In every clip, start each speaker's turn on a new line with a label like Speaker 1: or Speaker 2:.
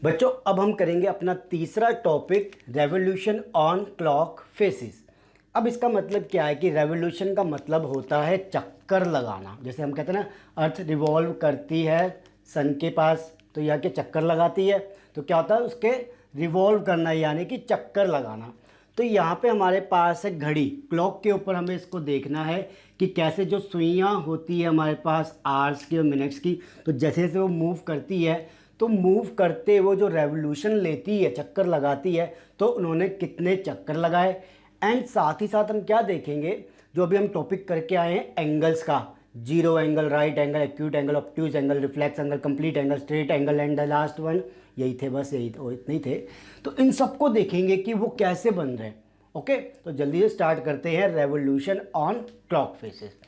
Speaker 1: बच्चों अब हम करेंगे अपना तीसरा topic revolution on clock faces. अब इसका मतलब क्या है कि रेवोल्यूशन का मतलब होता है चक्कर लगाना। जैसे हम कहते हैं ना अर्थ रिवॉल्व करती है सन के पास, तो यह के चक्कर लगाती है, तो क्या होता है उसके रिवॉल्व करना यानी कि चक्कर लगाना। तो यहाँ पे हमारे पास है घड़ी, क्लॉक के ऊपर हमें इसको देखना है कि कैसे जो सुइयाँ होती है हमारे पास आवर्स की और मिनट्स की, तो जैसे जैसे वो मूव करती है तो मूव करते वो जो रेवोल्यूशन लेती है, चक्कर लगाती है, तो उन्होंने कितने चक्कर लगाए। एंड साथ ही साथ हम क्या देखेंगे, जो अभी हम टॉपिक करके आए हैं एंगल्स का, zero angle, right angle, acute angle, obtuse angle, reflex angle, complete angle, straight angle and the last one, यही थे बस, यही इतने ही थे। तो इन सबको देखेंगे कि वो कैसे बन रहे हैं। ओके, तो जल्दी से स्टार्ट करते हैं रेवोल्यूशन ऑन क्लॉक फेसेस।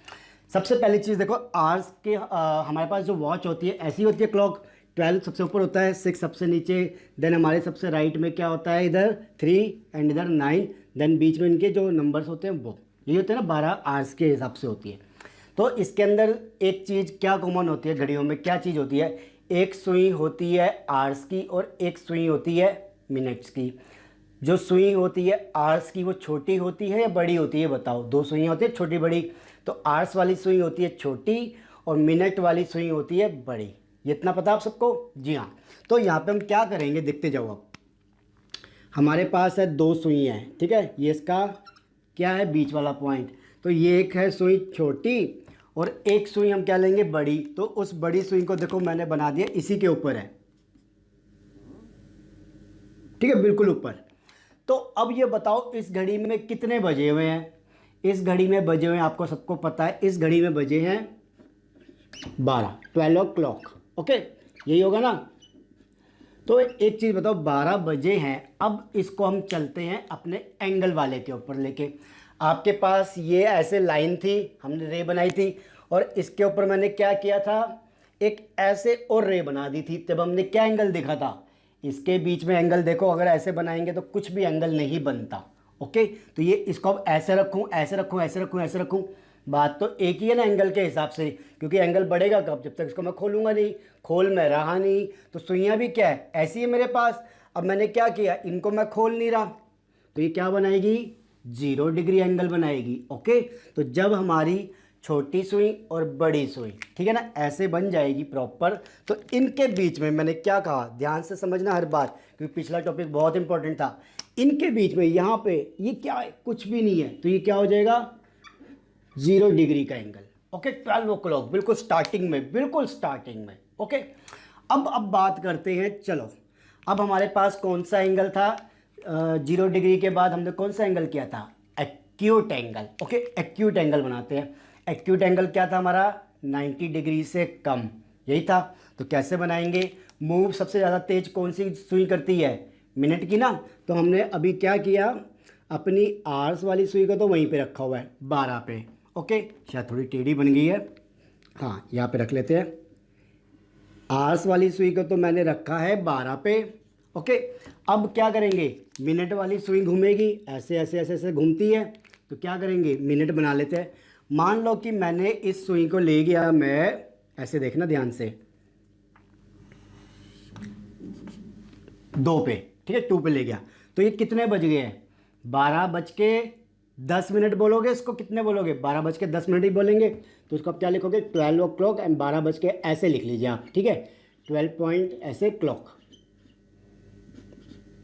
Speaker 1: सबसे पहली चीज़ देखो, आवर्स के हमारे पास जो वॉच होती है ऐसी होती है क्लॉक, 12 सबसे ऊपर होता है, 6 सबसे नीचे, देन हमारे सबसे राइट में क्या होता है, इधर 3 एंड इधर 9, देन बीच में इनके जो नंबर्स होते हैं वो यही होते हैं ना, 12 आवर्स के हिसाब से होती है। तो इसके अंदर एक चीज़ क्या कॉमन होती है घड़ियों में, क्या चीज़ होती है, एक सुई होती है आवर्स की और एक सुई होती है मिनट्स की। जो सुई होती है आवर्स की वो छोटी होती है या बड़ी होती है, बताओ। दो सुई होती है छोटी बड़ी, तो आवर्स वाली सुई होती है छोटी और मिनट वाली सुई होती है बड़ी। ये इतना पता आप सबको? जी हाँ। तो यहाँ पे हम क्या करेंगे, देखते जाओ आप। हमारे पास है दो सुई हैं, ठीक है, ये इसका क्या है बीच वाला पॉइंट, तो ये एक है सुई छोटी और एक सुई हम क्या लेंगे बड़ी। तो उस बड़ी सुई को देखो मैंने बना दिया इसी के ऊपर है, ठीक है, बिल्कुल ऊपर। तो अब ये बताओ इस घड़ी में कितने बजे हुए हैं। इस घड़ी में बजे हुए हैं, आपको सबको पता है, इस घड़ी में बजे हैं 12, 12 ओ क्लॉक। ओके, यही होगा ना। तो एक चीज़ बताओ, 12 बजे हैं, अब इसको हम चलते हैं अपने एंगल वाले के ऊपर लेके। आपके पास ये ऐसे लाइन थी, हमने रे बनाई थी, और इसके ऊपर मैंने क्या किया था, एक ऐसे और रे बना दी थी। तब हमने क्या एंगल देखा था, इसके बीच में एंगल देखो, अगर ऐसे बनाएंगे तो कुछ भी एंगल नहीं बनता। ओके, तो ये इसको अब ऐसे रखूँ, ऐसे रखूँ, ऐसे रखूँ, ऐसे रखूँ, बात तो एक ही है ना एंगल के हिसाब से, क्योंकि एंगल बढ़ेगा कब, जब तक इसको मैं खोलूंगा नहीं, खोल में रहा नहीं। तो सुइयाँ भी क्या है, ऐसी है मेरे पास। अब मैंने क्या किया, इनको मैं खोल नहीं रहा, तो ये क्या बनाएगी, 0 डिग्री एंगल बनाएगी। ओके, तो जब हमारी छोटी सुई और बड़ी सुई, ठीक है ना, ऐसे बन जाएगी प्रॉपर, तो इनके बीच में मैंने क्या कहा, ध्यान से समझना हर बात, क्योंकि पिछला टॉपिक बहुत इंपॉर्टेंट था। इनके बीच में यहाँ पे ये क्या है, कुछ भी नहीं है, तो ये क्या हो जाएगा 0 डिग्री का एंगल। ओके, 12 ओ क्लॉक, बिल्कुल स्टार्टिंग में, बिल्कुल स्टार्टिंग में। ओके, अब बात करते हैं, चलो अब हमारे पास कौन सा एंगल था, 0 डिग्री के बाद हमने कौन सा एंगल किया था, acute angle. Okay, acute angle बनाते हैं। एक्यूट एंगल क्या था हमारा, 90 डिग्री से कम, यही था। तो कैसे बनाएंगे, मूव सबसे ज़्यादा तेज कौन सी सुई करती है, मिनट की ना। तो हमने अभी क्या किया, अपनी आर्स वाली सुई को तो वहीं पे रखा हुआ है 12 पे। ओके, शायद थोड़ी टेढ़ी बन गई है, हाँ यहाँ पे रख लेते हैं। आर्स वाली सुई को तो मैंने रखा है 12 पे। ओके, अब क्या करेंगे, मिनट वाली सुई घूमेगी, ऐसे ऐसे ऐसे ऐसे घूमती है, तो क्या करेंगे, मिनट बना लेते हैं। मान लो कि मैंने इस सुई को ले गया, मैं ऐसे देखना ध्यान से, 2 पे, ठीक है, 2 पे ले गया, तो ये कितने बज गए हैं, 12:10 बोलोगे, इसको कितने बोलोगे, 12:10 ही बोलेंगे। तो उसको आप क्या लिखोगे, 12 ओ क्लॉक एंड 12 बज के ऐसे लिख लीजिए आप, ठीक है, 12 पॉइंट ऐसे क्लॉक,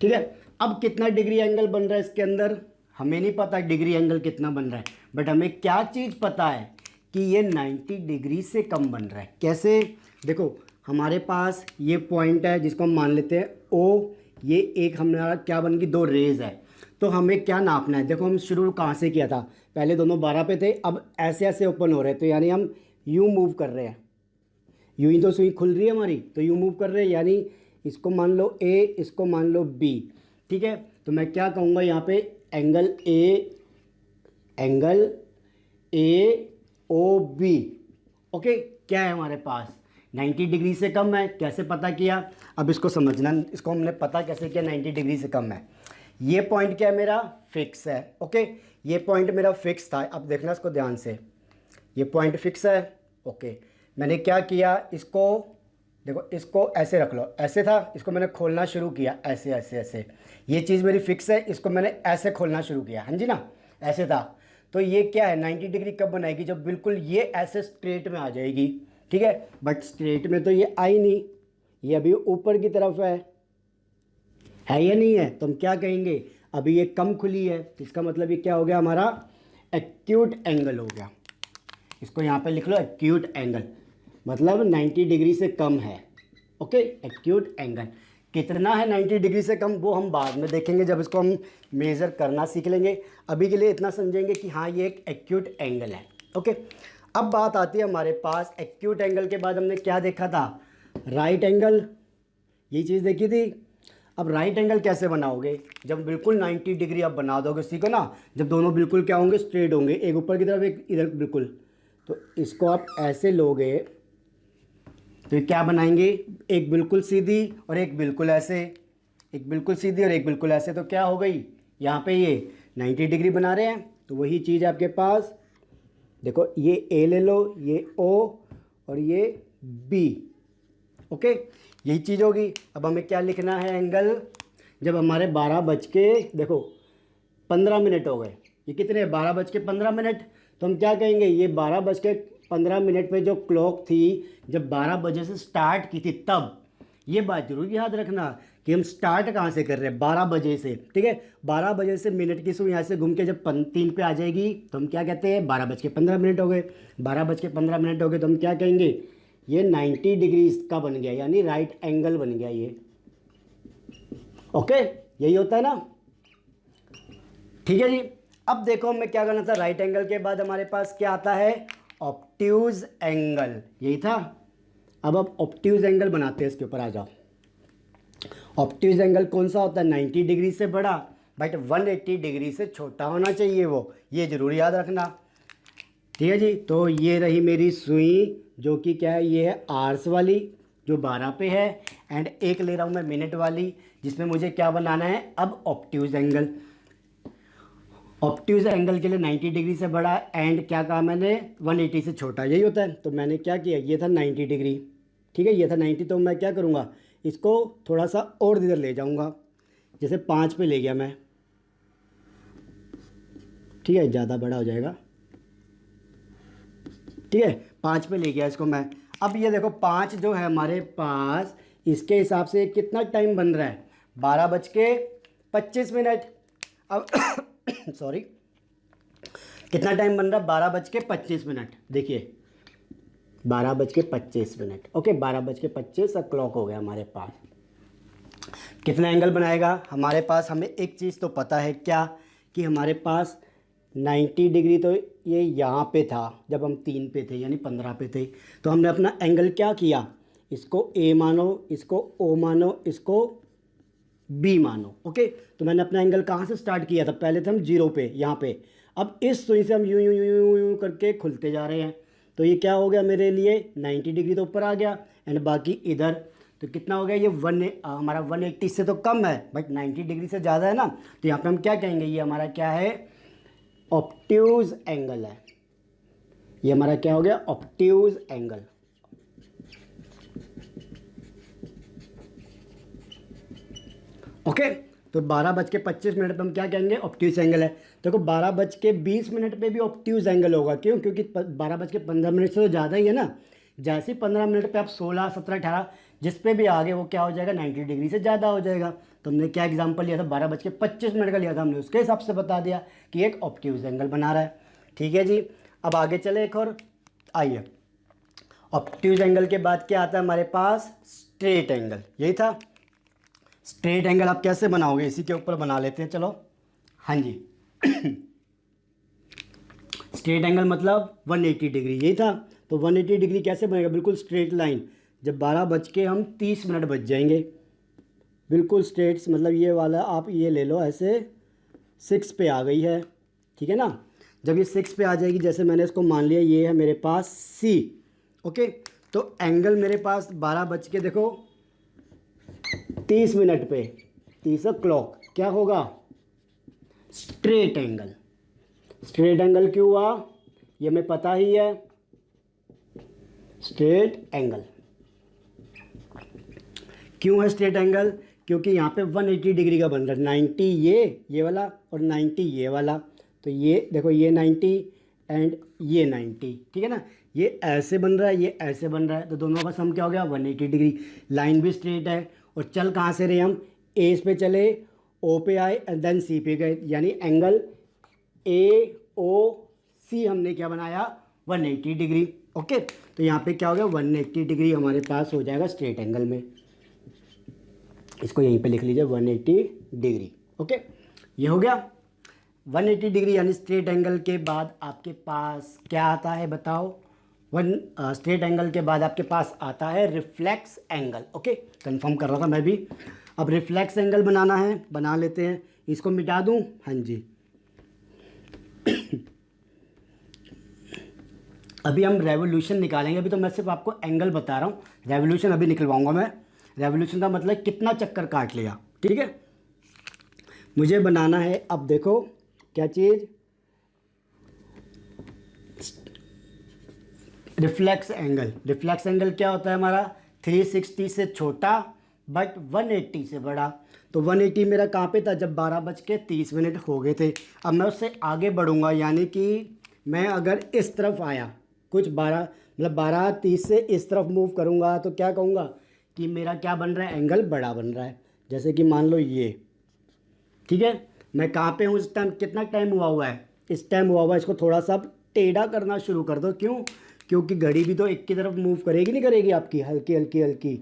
Speaker 1: ठीक है। अब कितना डिग्री एंगल बन रहा है इसके अंदर, हमें नहीं पता डिग्री एंगल कितना बन रहा है, बट हमें क्या चीज़ पता है कि ये 90 डिग्री से कम बन रहा है। कैसे, देखो हमारे पास ये पॉइंट है जिसको हम मान लेते हैं ओ, ये एक हमारा क्या बन गई, 2 रेज है। तो हमें क्या नापना है, देखो हम शुरू कहाँ से किया था, पहले दोनों 12 पे थे, अब ऐसे ऐसे ओपन हो रहे हैं, तो यानी हम यूँ मूव कर रहे हैं, यूँ ही तो सुई खुल रही है हमारी, तो यूँ मूव कर रहे हैं, यानी इसको मान लो ए, इसको मान लो बी, ठीक है। तो मैं क्या कहूँगा यहाँ पे, angle A O B. Okay, क्या है हमारे पास, 90 डिग्री से कम है। कैसे पता किया, अब इसको समझना, इसको हमने पता कैसे किया 90 डिग्री से कम है। ये पॉइंट क्या है मेरा, फिक्स है। ओके, ये पॉइंट मेरा फिक्स था, अब देखना इसको ध्यान से, ये पॉइंट फिक्स है। ओके, मैंने क्या किया, इसको देखो इसको ऐसे रख लो, ऐसे था, इसको मैंने खोलना शुरू किया ऐसे ऐसे ऐसे, ये चीज़ मेरी फिक्स है, इसको मैंने ऐसे खोलना शुरू किया, हाँ जी ना, ऐसे था। तो ये क्या है 90 डिग्री कब बनाएगी, जब बिल्कुल ये ऐसे स्ट्रेट में आ जाएगी, ठीक है। बट स्ट्रेट में तो ये आई नहीं, ये अभी ऊपर की तरफ है या नहीं है, तो हम क्या कहेंगे, अभी ये कम खुली है, इसका मतलब ये क्या हो गया हमारा एक्यूट एंगल हो गया। इसको यहाँ पे लिख लो, एक्यूट एंगल मतलब 90 डिग्री से कम है। ओके, एक्यूट एंगल कितना है 90 डिग्री से कम, वो हम बाद में देखेंगे जब इसको हम मेज़र करना सीख लेंगे। अभी के लिए इतना समझेंगे कि हाँ ये एक एक्यूट एंगल है। ओके, अब बात आती है हमारे पास एक्यूट एंगल के बाद हमने क्या देखा था, राइट एंगल, ये चीज़ देखी थी। अब राइट एंगल कैसे बनाओगे, जब बिल्कुल 90 डिग्री आप बना दोगे, सीखो ना, जब दोनों बिल्कुल क्या होंगे, स्ट्रेट होंगे, एक ऊपर की तरफ एक इधर बिल्कुल, तो इसको आप ऐसे लोगे तो ये क्या बनाएंगे, एक बिल्कुल सीधी और एक बिल्कुल ऐसे, एक बिल्कुल सीधी और एक बिल्कुल ऐसे, तो क्या हो गई, यहाँ पे ये 90 डिग्री बना रहे हैं। तो वही चीज़ आपके पास देखो, ये ए ले लो, ये ओ और ये बी। ओके, यही चीज़ होगी। अब हमें क्या लिखना है, एंगल जब हमारे 12:15 हो गए, ये कितने 12:15, तो हम क्या कहेंगे, ये 12:15 पे जो क्लॉक थी, जब 12 बजे से स्टार्ट की थी, तब ये बात जरूर याद रखना कि हम स्टार्ट कहाँ से कर रहे हैं, 12 बजे से, ठीक है। 12 बजे से मिनट की सुई यहाँ से घूम के जब 3 पे आ जाएगी तो हम क्या कहते हैं, 12:15 हो गए। 12:15 हो गए तो हम क्या कहेंगे, ये 90 डिग्री का बन गया, यानी राइट एंगल बन गया ये। ओके, यही होता है ना, ठीक है जी। अब देखो हमें क्या करना था, राइट एंगल के बाद हमारे पास क्या आता है, ऑब्ट्यूज एंगल, यही था। अब ऑब्ट्यूज एंगल बनाते हैं, इसके ऊपर आ जाओ। ऑब्ट्यूज एंगल कौन सा होता है, 90 डिग्री से बड़ा, बट 180 डिग्री से छोटा होना चाहिए वो, ये जरूर याद रखना, ठीक है जी। तो ये रही मेरी सुई, जो कि क्या है, ये है आर्स वाली जो 12 पे है, एंड एक ले रहा हूँ मैं मिनट वाली, जिसमें मुझे क्या बनाना है, अब ऑब्ट्यूज एंगल। ऑब्ट्यूज एंगल के लिए 90 डिग्री से बड़ा, एंड क्या कहा मैंने, 180 से छोटा, यही होता है। तो मैंने क्या किया, ये था 90 डिग्री, ठीक है, ये था 90, तो मैं क्या करूँगा, इसको थोड़ा सा और इधर ले जाऊँगा, जैसे 5 पे ले गया मैं, ठीक है, ज़्यादा बड़ा हो जाएगा, ठीक है, 5 पे ले गया इसको मैं। अब ये देखो 5 जो है हमारे पास, इसके हिसाब से कितना टाइम बन रहा है, 12:25। अब सॉरी, कितना टाइम बन रहा है, 12:25। देखिए 12:25, ओके, 12:25 का क्लॉक हो गया हमारे पास। कितना एंगल बनाएगा हमारे पास, हमें एक चीज़ तो पता है क्या, कि हमारे पास 90 डिग्री तो ये यहाँ पे था जब हम 3 पे थे, यानी 15 पे थे। तो हमने अपना एंगल क्या किया, इसको ए मानो, इसको ओ मानो, इसको बी मानो। ओके, तो मैंने अपना एंगल कहाँ से स्टार्ट किया था, पहले थे हम 0 पे, यहाँ पे। अब इस सुई से हम यूं यूं यूं यूं यूं करके खुलते जा रहे हैं, तो ये क्या हो गया मेरे लिए, 90 डिग्री तो ऊपर आ गया, एंड बाकी इधर तो कितना हो गया, ये हमारा 180 से तो कम है, बट 90 डिग्री से ज़्यादा है ना, तो यहाँ पे हम क्या कहेंगे, ये हमारा क्या है, ऑब्ट्यूज एंगल है। ये हमारा क्या हो गया, ऑब्ट्यूज एंगल। ओके, तो 12:25 पे हम क्या कहेंगे, ऑब्ट्यूज एंगल है। देखो 12:20 पे भी ऑब्ट्यूज एंगल होगा, क्यों, क्योंकि 12:15 से तो ज़्यादा ही है ना। जैसे ही 15 मिनट पे आप 16, 17, 18 जिस पे भी आगे, वो क्या हो जाएगा, 90 डिग्री से ज़्यादा हो जाएगा। तो हमने क्या एग्जांपल लिया था, 12:25 का लिया था हमने, उसके हिसाब से बता दिया कि एक ऑब्ट्यूज एंगल बना रहा है, ठीक है जी। अब आगे चले एक और, आइए, ऑब्ट्यूज एंगल के बाद क्या आता है हमारे पास, स्ट्रेट एंगल, यही था। स्ट्रेट एंगल आप कैसे बनाओगे, इसी के ऊपर बना लेते हैं, चलो। हाँ जी स्ट्रेट एंगल मतलब 180 डिग्री, यही था। तो 180 डिग्री कैसे बनेगा, बिल्कुल स्ट्रेट लाइन, जब 12:30 बज जाएंगे, बिल्कुल स्ट्रेट, मतलब ये वाला आप ये ले लो ऐसे, 6 पे आ गई है, ठीक है ना। जब ये 6 पे आ जाएगी, जैसे मैंने इसको मान लिया, ये है मेरे पास सी। ओके, तो एंगल मेरे पास 12:30 पे, 30 क्लॉक क्या होगा, स्ट्रेट एंगल। स्ट्रेट एंगल क्यों हुआ, ये हमें पता ही है, स्ट्रेट एंगल। क्यों है स्ट्रेट एंगल? क्योंकि यहाँ पे 180 डिग्री का बन रहा है, 90 ये वाला और 90 ये वाला। तो ये देखो, ये 90 एंड ये 90, ठीक है ना। ये ऐसे बन रहा है, ये ऐसे बन रहा है, तो दोनों का सम क्या हो गया? 180 डिग्री। लाइन भी स्ट्रेट है। और चल कहाँ से रहे हम? ए पे चले, ओ पे आए एंड देन सी पे गए, यानी एंगल ए ओ सी हमने क्या बनाया? 180 डिग्री। ओके, तो यहाँ पे क्या हो गया? 180 डिग्री हमारे पास हो जाएगा स्ट्रेट एंगल में। इसको यहीं पे लिख लीजिए 180 डिग्री। ओके, ये हो गया 180 डिग्री यानी स्ट्रेट एंगल के बाद आपके पास क्या आता है बताओ? स्ट्रेट एंगल के बाद आपके पास आता है रिफ्लेक्स एंगल। ओके, कंफर्म कर रहा था मैं भी। अब रिफ्लेक्स एंगल बनाना है, बना लेते हैं। इसको मिटा दूं? हाँ जी। अभी हम रेवोल्यूशन निकालेंगे। अभी तो मैं सिर्फ आपको एंगल बता रहा हूँ, रेवोल्यूशन अभी निकलवाऊंगा मैं। रेवोल्यूशन का मतलब कितना चक्कर काट लिया, ठीक है। मुझे बनाना है, अब देखो क्या चीज़, रिफ्लेक्स एंगल। रिफ्लेक्स एंगल क्या होता है हमारा? 360 से छोटा बट 180 से बड़ा। तो 180 मेरा कहाँ पे था? जब 12:30 हो गए थे। अब मैं उससे आगे बढ़ूँगा, यानी कि मैं अगर इस तरफ आया, कुछ 12:30 से इस तरफ मूव करूँगा, तो क्या कहूँगा कि मेरा क्या बन रहा है? एंगल बड़ा बन रहा है। जैसे कि मान लो ये, ठीक है। मैं कहाँ पे हूँ इस टाइम? कितना टाइम हुआ है? इस टाइम हुआ है। इसको थोड़ा सा टेढ़ा करना शुरू कर दो। क्यों? क्योंकि घड़ी भी तो एक की तरफ मूव करेगी, नहीं करेगी आपकी? हल्की हल्की हल्की,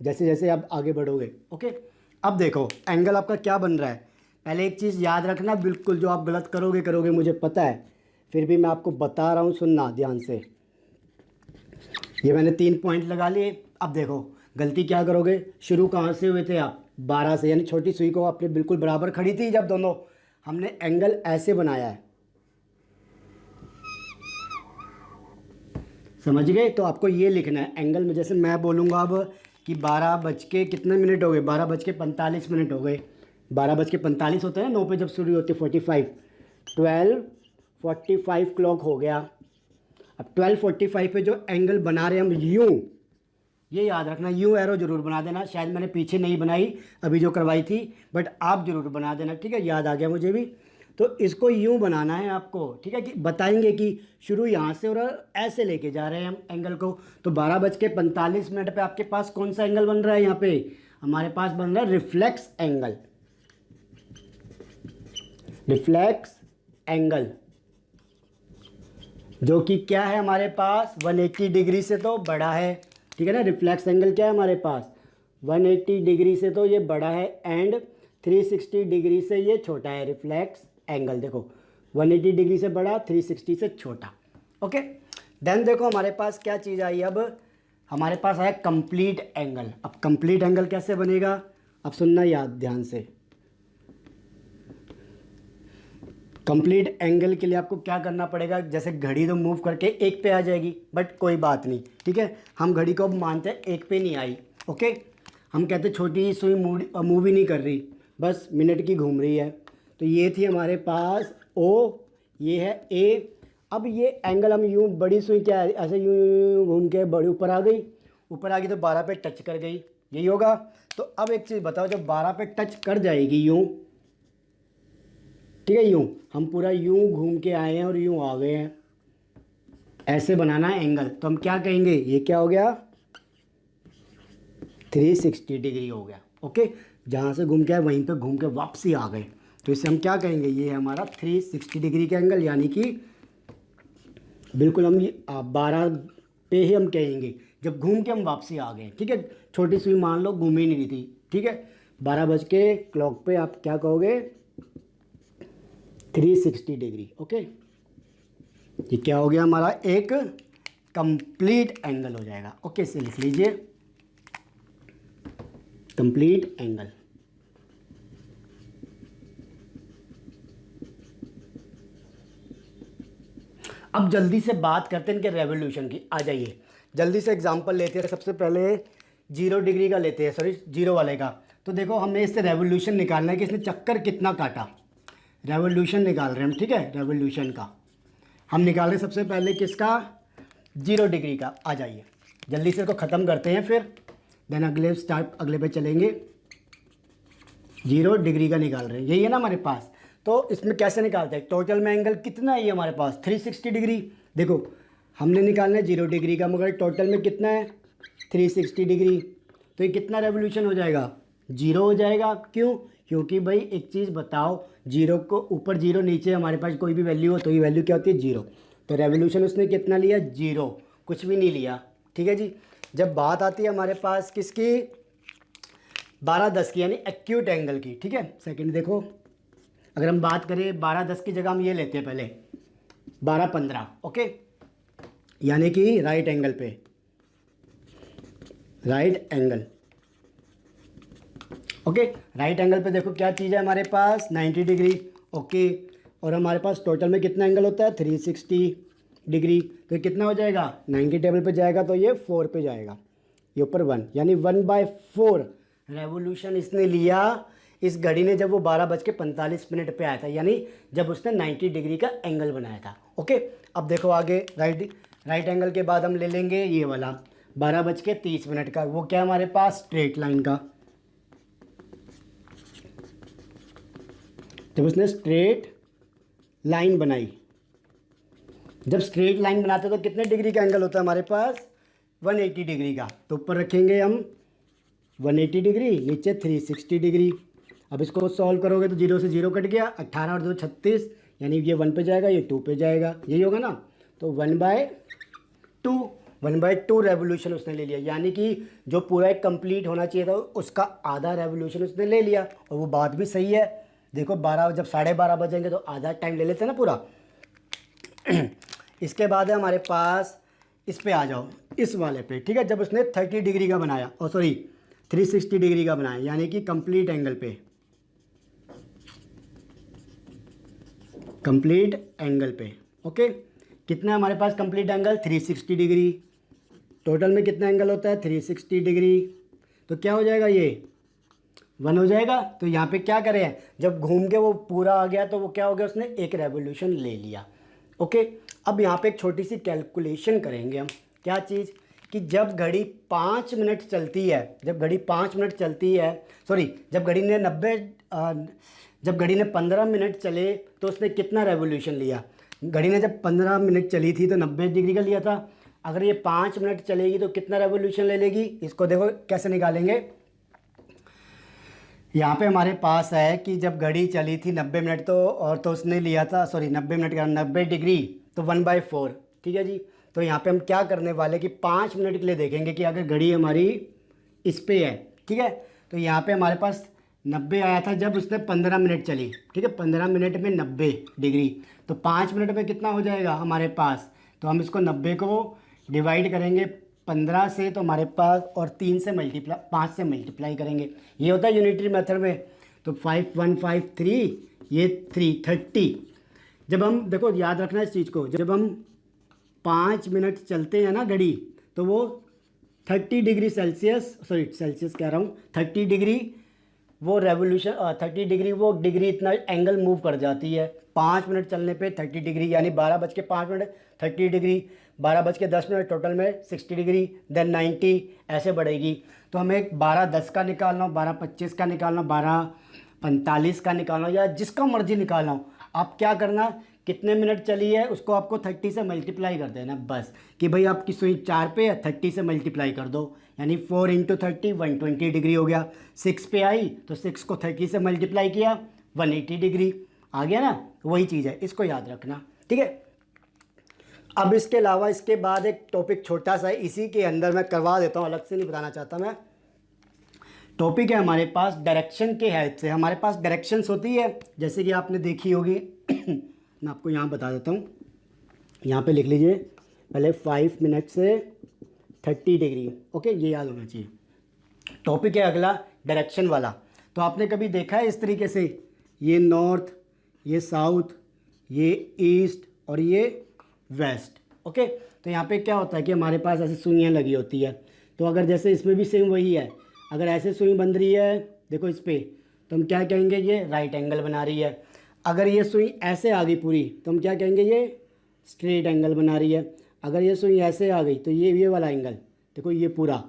Speaker 1: जैसे जैसे आप आगे बढ़ोगे। ओके, अब देखो एंगल आपका क्या बन रहा है। पहले एक चीज़ याद रखना, बिल्कुल जो आप गलत करोगे मुझे पता है, फिर भी मैं आपको बता रहा हूँ, सुनना ध्यान से। ये मैंने 3 पॉइंट लगा लिए। अब देखो गलती क्या करोगे, शुरू कहाँ से हुए थे आप? 12 से, यानी छोटी सुई को आपने बिल्कुल बराबर खड़ी थी जब दोनों, हमने एंगल ऐसे बनाया है, समझ गए? तो आपको ये लिखना है एंगल में। जैसे मैं बोलूँगा अब कि 12 बज के कितने मिनट हो गए? 12 बज के 45 मिनट हो गए। 12 बज के 45 होते हैं ना 9 पे जब शुरू होती है, 45, 12:45 क्लॉक हो गया। अब 12:45 पे जो एंगल बना रहे हम यूँ, ये याद रखना, यूँ एरो जरूर बना देना। शायद मैंने पीछे नहीं बनाई अभी जो करवाई थी, बट आप जरूर बना देना, ठीक है। याद आ गया मुझे भी। तो इसको यूँ बनाना है आपको, ठीक है। कि बताएंगे कि शुरू यहाँ से और ऐसे लेके जा रहे हैं हम एंगल को। तो 12:45 पे आपके पास कौन सा एंगल बन रहा है? यहाँ पे हमारे पास बन रहा है रिफ्लेक्स एंगल। रिफ्लेक्स एंगल जो कि क्या है हमारे पास? 180 डिग्री से तो बड़ा है, ठीक है ना। रिफ्लेक्स एंगल क्या है हमारे पास? 180 डिग्री से तो ये बड़ा है एंड 360 डिग्री से ये छोटा है। रिफ्लेक्स एंगल देखो, 180 डिग्री से बड़ा, 360 से छोटा। ओके, देन देखो हमारे पास क्या चीज़ आई। अब हमारे पास आया कंप्लीट एंगल। अब कंप्लीट एंगल कैसे बनेगा? अब सुनना याद ध्यान से। कंप्लीट एंगल के लिए आपको क्या करना पड़ेगा? जैसे घड़ी तो मूव करके एक पे आ जाएगी, बट कोई बात नहीं, ठीक है। हम घड़ी को अब मानते हैं एक पे नहीं आई। ओके, हम कहते छोटी सुई मूव ही नहीं कर रही, बस मिनट की घूम रही है। तो ये थी हमारे पास ओ, ये है ए। अब ये एंगल हम यूँ, बड़ी सुई क्या है, ऐसे यूँ यूँ घूम के बड़ी ऊपर आ गई। ऊपर आ गई तो 12 पे टच कर गई, यही होगा। तो अब एक चीज़ बताओ, जब 12 पे टच कर जाएगी यूँ, ठीक है, यूँ हम पूरा यूँ घूम के आए हैं और यूँ आ गए हैं, ऐसे बनाना है एंगल। तो हम क्या कहेंगे? ये क्या हो गया? 360 डिग्री हो गया। ओके, जहाँ से घूम के आए वहीं पे घूम के वापसी आ गए, तो इसे हम क्या कहेंगे? ये है हमारा 360 डिग्री का एंगल, यानी कि बिल्कुल हम 12 पे ही हम कहेंगे जब घूम के हम वापसी आ गए, ठीक है। छोटी सुई मान लो घूम ही नहीं रही थी, ठीक है। 12 बज के क्लॉक पे आप क्या कहोगे? 360 डिग्री। ओके, ये क्या हो गया? हमारा एक कंप्लीट एंगल हो जाएगा। ओके, इसे लिख लीजिए कंप्लीट एंगल। अब जल्दी से बात करते हैं इनके रेवोल्यूशन की। आ जाइए जल्दी से एग्जांपल लेते हैं। सबसे पहले 0 डिग्री का लेते हैं, सॉरी 0 वाले का। तो देखो हमें इससे रेवोल्यूशन निकालना है कि इसने चक्कर कितना काटा। रेवोल्यूशन निकाल रहे हैं हम, ठीक है। रेवोल्यूशन का हम निकाल रहे हैं सबसे पहले किसका? 0 डिग्री का। आ जाइए जल्दी से इसको ख़त्म करते हैं फिर। देन अगले पे चलेंगे, 0 डिग्री का निकाल रहे हैं, यही है ना हमारे पास। तो इसमें कैसे निकालते हैं, टोटल में एंगल कितना है ये हमारे पास 360 डिग्री। देखो हमने निकालना है 0 डिग्री का, मगर टोटल में कितना है 360 डिग्री। तो ये कितना रेवोल्यूशन हो जाएगा, 0 हो जाएगा। क्यों, क्योंकि भाई एक चीज़ बताओ, 0 को ऊपर 0 नीचे हमारे पास कोई भी वैल्यू हो तो ये वैल्यू क्या होती है 0। तो रेवोल्यूशन उसने कितना लिया 0, कुछ भी नहीं लिया। ठीक है जी। जब बात आती है हमारे पास किसकी, 12-10 की, यानी एक्यूट एंगल की। ठीक है, सेकंड देखो, अगर हम बात करें 12-10 की जगह हम ये लेते हैं पहले 12-15, ओके, यानी कि राइट एंगल पे, right angle, okay. Right angle पे देखो क्या चीज़ है हमारे पास 90 डिग्री, ओके। और हमारे पास टोटल में कितना एंगल होता है 360 डिग्री। तो कितना हो जाएगा, 90 टेबल पे जाएगा तो ये 4 पे जाएगा, ये ऊपर 1, यानी 1/4 रेवोल्यूशन इसने लिया इस घड़ी ने, जब वो 12:45 पे आया था, यानी जब उसने 90 डिग्री का एंगल बनाया था, ओके। अब देखो आगे, राइट एंगल के बाद हम ले लेंगे ये वाला 12:30 का, वो क्या हमारे पास स्ट्रेट लाइन का। जब उसने स्ट्रेट लाइन बनाई, जब स्ट्रेट लाइन बनाते तो कितने डिग्री का एंगल होता है हमारे पास 180 डिग्री का। तो ऊपर रखेंगे हम 180 डिग्री, नीचे 360 डिग्री। अब इसको सॉल्व करोगे तो 0 से 0 कट गया, 18 और 2 36, यानी ये 1 पे जाएगा, ये 2 पे जाएगा, यही होगा ना। तो 1/2 रेवोल्यूशन उसने ले लिया, यानी कि जो पूरा एक कंप्लीट होना चाहिए था उसका आधा रेवोल्यूशन उसने ले लिया। और वो बात भी सही है, देखो 12 जब 12:30 बजेंगे तो आधा टाइम ले लेते हैं ना पूरा। इसके बाद है हमारे पास, इस पे आ जाओ, इस वाले पे। ठीक है, जब उसने 30 डिग्री का बनाया, और सॉरी 360 डिग्री का बनाया, यानी कि कंप्लीट एंगल पे, कंप्लीट एंगल पे, ओके। कितना है हमारे पास कंप्लीट एंगल 360 डिग्री। टोटल में कितना एंगल होता है 360 डिग्री। तो क्या हो जाएगा, ये 1 हो जाएगा। तो यहाँ पे क्या करें, जब घूम के वो पूरा आ गया तो वो क्या हो गया, उसने एक रेवोल्यूशन ले लिया, ओके। अब यहाँ पे एक छोटी सी कैलकुलेशन करेंगे हम, क्या चीज़, कि जब घड़ी 5 मिनट चलती है, जब घड़ी 5 मिनट चलती है, सॉरी जब घड़ी ने 15 मिनट चले तो उसने कितना रेवोल्यूशन लिया। घड़ी ने जब 15 मिनट चली थी तो 90 डिग्री का लिया था। अगर ये 5 मिनट चलेगी तो कितना रेवोल्यूशन ले लेगी, इसको देखो कैसे निकालेंगे। यहाँ पे हमारे पास है कि जब घड़ी चली थी 90 मिनट तो उसने लिया था, सॉरी 90 मिनट का 90 डिग्री, तो 1/4। ठीक है जी। तो यहाँ पे हम क्या करने वाले कि 5 मिनट के लिए देखेंगे कि अगर घड़ी हमारी इस पे है, ठीक है, तो यहाँ पे हमारे पास 90 आया था जब उसने 15 मिनट चली। ठीक है, 15 मिनट में 90 डिग्री, तो 5 मिनट में कितना हो जाएगा हमारे पास। तो हम इसको 90 को डिवाइड करेंगे 15 से, तो हमारे पास, और 5 से मल्टीप्लाई करेंगे, ये होता है यूनिटरी मेथड में। तो 5153, ये 330। जब हम देखो याद रखना इस चीज़ को, जब हम 5 मिनट चलते हैं ना घड़ी, तो वो 30 डिग्री सेल्सियस, सॉरी सेल्सियस कह रहा हूँ, 30 डिग्री वो रेवोल्यूशन 30 डिग्री वो डिग्री इतना एंगल मूव कर जाती है 5 मिनट चलने पे 30 डिग्री, यानी 12:05 30 डिग्री, 12:10 टोटल में 60 डिग्री, देन 90 ऐसे बढ़ेगी। तो हमें 12:10 का निकालना हो, 12:25 का निकालना हो, 12:45 का निकालना हो, या जिसका मर्जी निकालना हो, आप क्या करना, कितने मिनट चली है उसको आपको 30 से मल्टीप्लाई कर देना बस, कि भाई आपकी सुई 4 पे है, 30 से मल्टीप्लाई कर दो, यानी 4 × 30 120 डिग्री हो गया। 6 पे आई तो 6 को 30 से मल्टीप्लाई किया 180 डिग्री आ गया ना, वही चीज़ है, इसको याद रखना, ठीक है। अब इसके अलावा इसके बाद एक टॉपिक छोटा सा है, इसी के अंदर मैं करवा देता हूँ, अलग से नहीं बताना चाहता मैं। टॉपिक है हमारे पास डायरेक्शन के हेल्प से। हमारे पास डायरेक्शंस होती है, जैसे कि आपने देखी होगी मैं आपको यहाँ बता देता हूँ, यहाँ पे लिख लीजिए पहले 5 मिनट से 30 डिग्री, ओके, ये याद होना चाहिए। टॉपिक है अगला डायरेक्शन वाला। तो आपने कभी देखा है इस तरीके से, ये नॉर्थ, ये साउथ, ये ईस्ट और ये वेस्ट, ओके। तो यहाँ पे क्या होता है कि हमारे पास ऐसी सुइयाँ लगी होती है, तो अगर जैसे इसमें भी सेम वही है, अगर ऐसे सुई बन रही है देखो इस पर, तो हम क्या कहेंगे, ये राइट एंगल बना रही है। अगर ये सुई ऐसे आ गई पूरी तो हम क्या कहेंगे, ये स्ट्रेट एंगल बना रही है। अगर ये सुई ऐसे आ गई तो ये वाला एंगल देखो, ये पूरा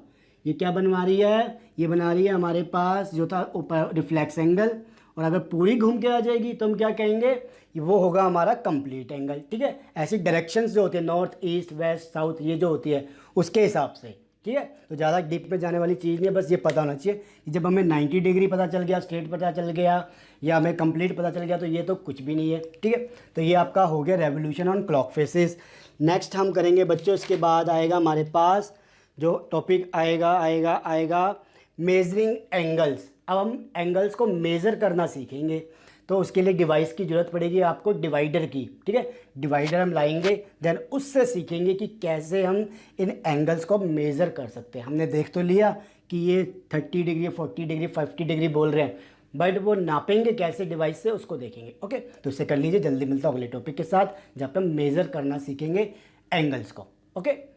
Speaker 1: ये क्या बनवा रही है, ये बना रही है हमारे पास जो था ऊपर रिफ्लेक्स एंगल, और अगर पूरी घूम के आ जाएगी तो हम क्या कहेंगे, वो होगा हमारा कंप्लीट एंगल। ठीक है, ऐसी डायरेक्शंस जो होती है नॉर्थ ईस्ट वेस्ट साउथ ये जो होती है उसके हिसाब से। ठीक है, तो ज़्यादा डीप में जाने वाली चीज़ नहीं है, बस ये पता होना चाहिए कि जब हमें 90 डिग्री पता चल गया, स्ट्रेट पता चल गया, या हमें कंप्लीट पता चल गया, तो ये तो कुछ भी नहीं है। ठीक है, तो ये आपका हो गया revolution on clock faces. Next हम करेंगे बच्चों, इसके बाद आएगा हमारे पास जो टॉपिक आएगा मेजरिंग एंगल्स। अब हम एंगल्स को मेज़र करना सीखेंगे, तो उसके लिए डिवाइस की ज़रूरत पड़ेगी आपको, डिवाइडर की। ठीक है, डिवाइडर हम लाएंगे, देन उससे सीखेंगे कि कैसे हम इन एंगल्स को मेज़र कर सकते हैं। हमने देख तो लिया कि ये 30 डिग्री 40 डिग्री 50 डिग्री बोल रहे हैं, बट वो नापेंगे कैसे डिवाइस से, उसको देखेंगे। ओके, तो इससे कर लीजिए, जल्दी मिलता हूँ अगले टॉपिक के साथ जहाँ पे हम मेज़र करना सीखेंगे एंगल्स को। ओके।